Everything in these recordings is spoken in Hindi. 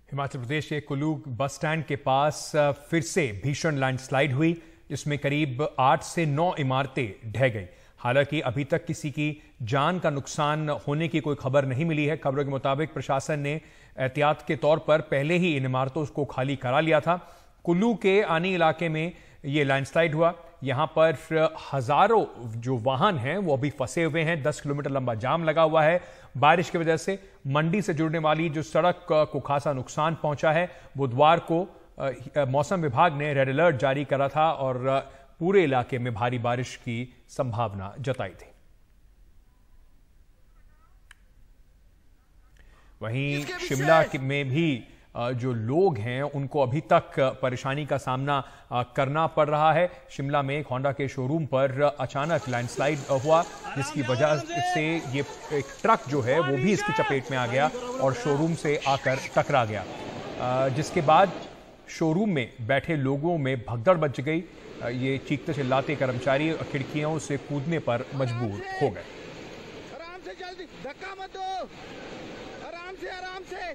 हिमाचल प्रदेश के कुल्लू बस स्टैंड के पास फिर से भीषण लैंडस्लाइड हुई, जिसमें करीब 8 से 9 इमारतें ढह गई। हालांकि अभी तक किसी की जान का नुकसान होने की कोई खबर नहीं मिली है। खबरों के मुताबिक प्रशासन ने एहतियात के तौर पर पहले ही इन इमारतों को खाली करा लिया था। कुल्लू के आनी इलाके में ये लैंडस्लाइड हुआ। यहां पर हजारों जो वाहन हैं वो अभी फंसे हुए हैं। 10 किलोमीटर लंबा जाम लगा हुआ है। बारिश की वजह से मंडी से जुड़ने वाली जो सड़क को खासा नुकसान पहुंचा है। बुधवार को मौसम विभाग ने रेड अलर्ट जारी करा था और पूरे इलाके में भारी बारिश की संभावना जताई थी। वहीं शिमला में भी जो लोग हैं उनको अभी तक परेशानी का सामना करना पड़ रहा है। शिमला में एक होंडा के शोरूम पर अचानक लैंडस्लाइड हुआ, जिसकी वजह से ये एक ट्रक जो है वो भी इसकी चपेट में आ गया और शोरूम से आकर टकरा गया, जिसके बाद शोरूम में बैठे लोगों में भगदड़ मच गई। ये चीखते चिल्लाते कर्मचारी खिड़कियों से कूदने पर मजबूर हो गए। आराम से, जल्दी धक्का मत दो, आराम से।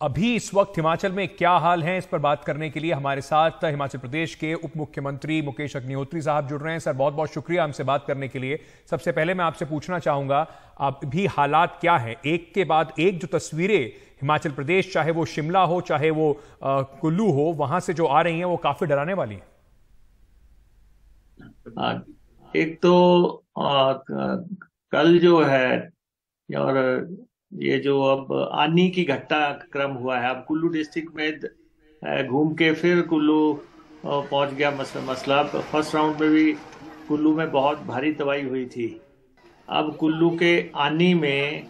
अभी इस वक्त हिमाचल में क्या हाल है, इस पर बात करने के लिए हमारे साथ हिमाचल प्रदेश के उप मुख्यमंत्री मुकेश अग्निहोत्री साहब जुड़ रहे हैं। सर, बहुत बहुत शुक्रिया हमसे बात करने के लिए। सबसे पहले मैं आपसे पूछना चाहूंगा, अभी हालात क्या है? एक के बाद एक जो तस्वीरें हिमाचल प्रदेश, चाहे वो शिमला हो चाहे वो कुल्लू हो, वहां से जो आ रही हैं वो काफी डराने वाली है। एक तो कल जो है और ये जो अब आनी की घटनाक्रम हुआ है, अब कुल्लू डिस्ट्रिक्ट में घूम के फिर कुल्लू पहुंच गया मसला। फर्स्ट राउंड में भी कुल्लू में बहुत भारी तबाही हुई थी। अब कुल्लू के आनी में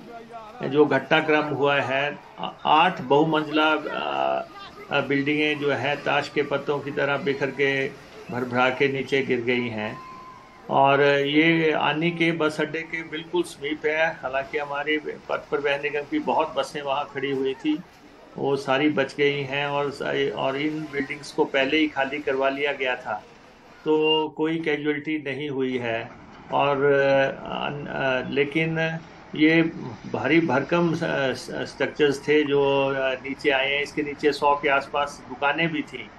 जो घटनाक्रम हुआ है, 8 बहुमंजिला बिल्डिंगें जो है ताश के पत्तों की तरह बिखर के भरभरा के नीचे गिर गई हैं। और ये आनी के बस अड्डे के बिल्कुल समीप है। हालांकि हमारे पथ परिवहन निगम की बहुत बसें वहाँ खड़ी हुई थी, वो सारी बच गई हैं और इन बिल्डिंग्स को पहले ही खाली करवा लिया गया था, तो कोई कैजुअलिटी नहीं हुई है। और लेकिन ये भारी भरकम स्ट्रक्चर्स थे जो नीचे आए हैं। इसके नीचे 100 के आसपास दुकानें भी थी,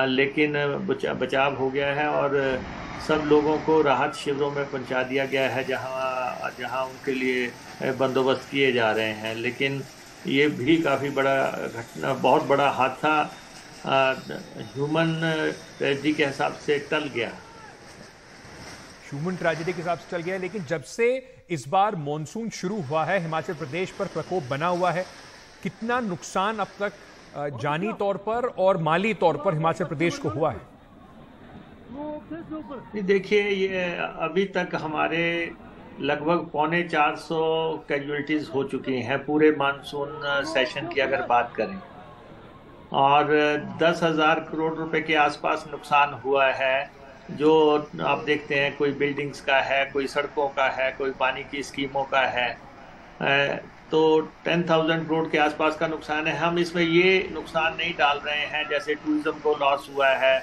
लेकिन बचाव हो गया है और सब लोगों को राहत शिविरों में पहुंचा दिया गया है, जहां उनके लिए बंदोबस्त किए जा रहे हैं। लेकिन ये भी काफ़ी बड़ा घटना, बहुत बड़ा हादसा ह्यूमन ट्रेजेडी के हिसाब से टल गया। ह्यूमन ट्रेजेडी के हिसाब से चल गया। लेकिन जब से इस बार मॉनसून शुरू हुआ है, हिमाचल प्रदेश पर प्रकोप बना हुआ है। कितना नुकसान अब तक जानी तौर पर और माली तौर पर हिमाचल प्रदेश को हुआ है? देखिए, ये अभी तक हमारे लगभग 450 कैजुअलिटीज हो चुकी हैं पूरे मानसून सेशन की अगर बात करें, और 10,000 करोड़ रुपए के आसपास नुकसान हुआ है। जो आप देखते हैं, कोई बिल्डिंग्स का है, कोई सड़कों का है, कोई पानी की स्कीमों का है, तो 10,000 करोड़ के आसपास का नुकसान है। हम इसमें ये नुकसान नहीं डाल रहे हैं जैसे टूरिज्म को लॉस हुआ है,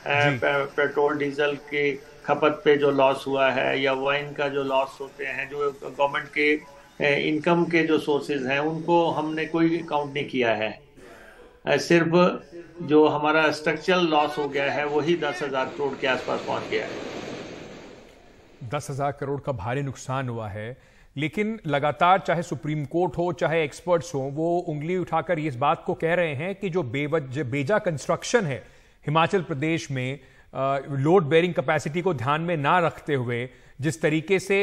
पेट्रोल डीजल की खपत पे जो लॉस हुआ है, या वाइन का जो लॉस होते हैं, जो गवर्नमेंट के इनकम के जो सोर्सेज हैं, उनको हमने कोई काउंट नहीं किया है। सिर्फ जो हमारा स्ट्रक्चरल लॉस हो गया है वही 10,000 करोड़ के आसपास पहुंच गया है। 10,000 करोड़ का भारी नुकसान हुआ है। लेकिन लगातार चाहे सुप्रीम कोर्ट हो चाहे एक्सपर्ट्स हो, वो उंगली उठाकर इस बात को कह रहे हैं कि जो बेजा कंस्ट्रक्शन है हिमाचल प्रदेश में, लोड बेयरिंग कैपेसिटी को ध्यान में ना रखते हुए जिस तरीके से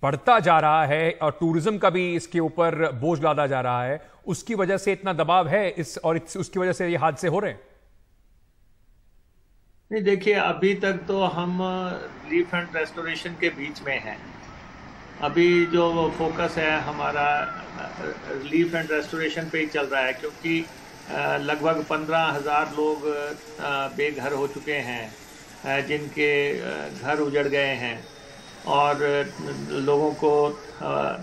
बढ़ता जा रहा है और टूरिज्म का भी इसके ऊपर बोझ लादा जा रहा है, उसकी वजह से इतना दबाव है उसकी वजह से ये हादसे हो रहे हैं। नहीं, देखिए, अभी तक तो हम रिलीफ एंड रेस्टोरेशन के बीच में हैं। अभी जो फोकस है हमारा रिलीफ एंड रेस्टोरेशन पे ही चल रहा है, क्योंकि लगभग 15,000 लोग बेघर हो चुके हैं, जिनके घर उजड़ गए हैं, और लोगों को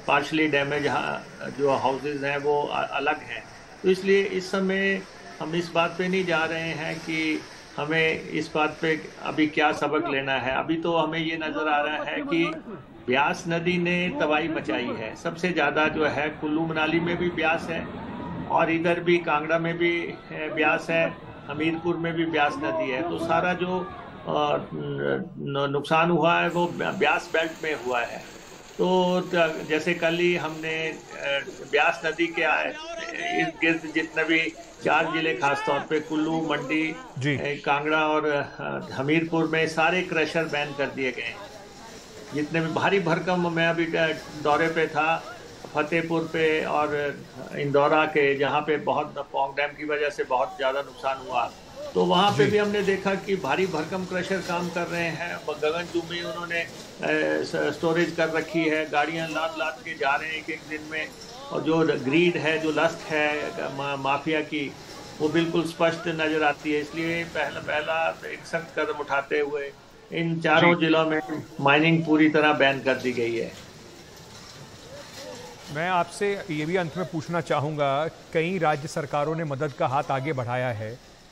पार्शली डैमेज जो हाउसेज हैं वो अलग हैं। तो इसलिए इस समय हम इस बात पे नहीं जा रहे हैं कि हमें इस बात पे अभी क्या सबक लेना है। अभी तो हमें ये नज़र आ रहा है कि ब्यास नदी ने तबाही मचाई है। सबसे ज़्यादा जो है कुल्लू मनाली में भी ब्यास है, और इधर भी कांगड़ा में भी ब्यास है, हमीरपुर में भी ब्यास नदी है। तो सारा जो नुकसान हुआ है वो ब्यास बेल्ट में हुआ है। तो जैसे कल ही हमने ब्यास नदी के इर्द गिर्द जितने भी 4 जिले, खासतौर पे कुल्लू, मंडी, जी कांगड़ा और हमीरपुर में सारे क्रशर बैन कर दिए गए हैं। जितने भी भारी भरकम, मैं अभी दौरे पे था फतेहपुर पे और इंदौरा के, जहाँ पे बहुत पौंग डैम की वजह से बहुत ज़्यादा नुकसान हुआ, तो वहाँ पे भी हमने देखा कि भारी भरकम क्रशर काम कर रहे हैं। गगनचुंबी उन्होंने स्टोरेज कर रखी है, गाड़ियाँ लाद लाद के जा रहे हैं एक एक दिन में। और जो ग्रीड है, जो लस्ट है माफिया की, वो बिल्कुल स्पष्ट नजर आती है। इसलिए पहला एक सख्त कदम उठाते हुए इन चारों जिलों में माइनिंग पूरी तरह बैन कर दी गई है। मैं आपसे ये भी अंत में पूछना चाहूँगा, कई राज्य सरकारों ने मदद का हाथ आगे बढ़ाया है,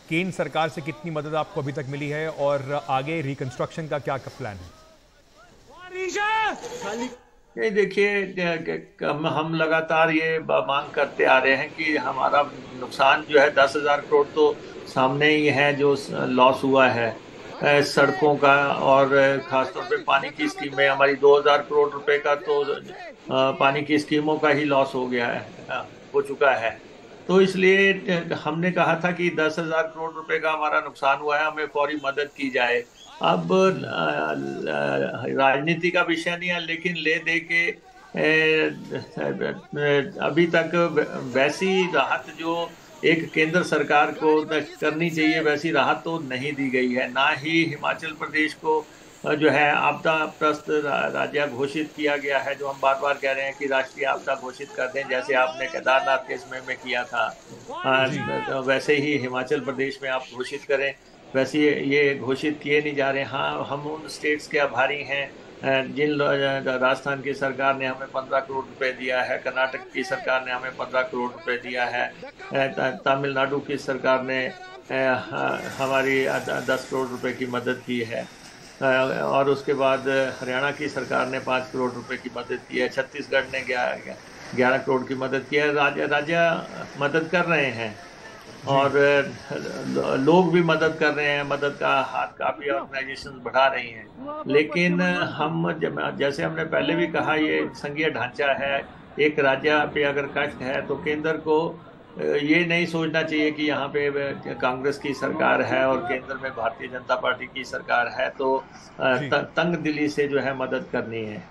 केंद्र सरकार से कितनी मदद आपको अभी तक मिली है और आगे रिकंस्ट्रक्शन का क्या प्लान है? ये देखिए, हम लगातार ये मांग करते आ रहे हैं कि हमारा नुकसान जो है 10,000 करोड़ तो सामने ही है जो लॉस हुआ है सड़कों का, और खासतौर पे पानी की स्कीमें हमारी 2,000 करोड़ रुपए का तो पानी की स्कीमों का ही लॉस हो गया है, हो चुका है। तो इसलिए हमने कहा था कि 10,000 करोड़ रुपए का हमारा नुकसान हुआ है, हमें फौरी मदद की जाए। अब राजनीति का विषय नहीं है, लेकिन ले दे के अभी तक वैसी राहत जो एक केंद्र सरकार को करनी चाहिए वैसी राहत तो नहीं दी गई है। ना ही हिमाचल प्रदेश को जो है आपदा प्रस्त राज्य घोषित किया गया है, जो हम बार बार कह रहे हैं कि राष्ट्रीय आपदा घोषित कर दें, जैसे आपने केदारनाथ के समय में किया था। वैसे ही हिमाचल प्रदेश में आप घोषित करें, वैसे ये घोषित किए नहीं जा रहे। हाँ, हम उन स्टेट्स के आभारी हैं जिन राजस्थान की सरकार ने हमें 15 करोड़ रुपए दिया है, कर्नाटक की सरकार ने हमें 15 करोड़ रुपए दिया है, तमिलनाडु की सरकार ने हमारी 10 करोड़ रुपए की मदद की है, और उसके बाद हरियाणा की सरकार ने 5 करोड़ रुपए की मदद की है, छत्तीसगढ़ ने 11 करोड़ की मदद की है। राज्य मदद कर रहे हैं और लोग भी मदद कर रहे हैं, मदद का हाथ काफी ऑर्गेनाइजेशन बढ़ा रही हैं। लेकिन हम जैसे हमने पहले भी कहा, ये संघीय ढांचा है। एक राज्य पे अगर कष्ट है तो केंद्र को ये नहीं सोचना चाहिए कि यहाँ पे कांग्रेस की सरकार है और केंद्र में भारतीय जनता पार्टी की सरकार है, तो तंग दिली से जो है मदद करनी है।